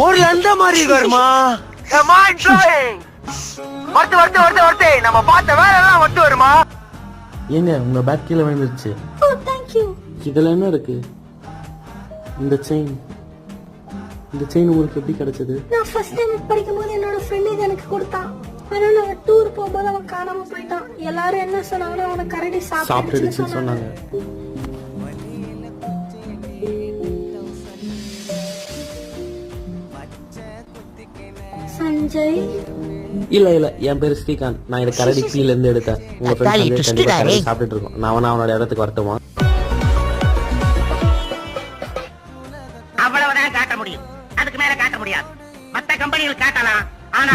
ஒரு லண்ட மாதிரி வருமா? நம்ம பார்த்த வேலை எல்லாம் ஒட்டு வருமா? ஏங்க உங்க பேக் கீழே விழுந்துருச்சு. இதுல என்ன இருக்கு? இந்த செயின் உங்களுக்கு எப்படி கிடைச்சது? நான் ஃபர்ஸ்ட் டைம் படிக்கும்போது என்னோட ஃப்ரெண்ட் இது எனக்கு கொடுத்தான். ஆனா நான் டூர் போகும்போது அவன் காணாம போயிட்டான். எல்லாரும் என்ன சொன்னாங்கன்னா அவனை கரடி சாப்பிட்டுடுச்சுன்னு சொன்னாங்க. சஞ்சய் இல்ல என் பேரு ஸ்ரீகாந்த். நான் இதை கரடி கீழ இருந்து எடுத்தேன். உங்க ஃப்ரெண்ட்ஸ் சாப்பிட்டுட்டு இருக்கோம். நான் அவனோட இடத்துக்கு வரட்டுமா? அவ்வளவுதான் காட்ட முடியும், அதுக்கு மேல காட்ட முடியாது. மத்த கம்பெனிகள் காட்டலாம், ஆனா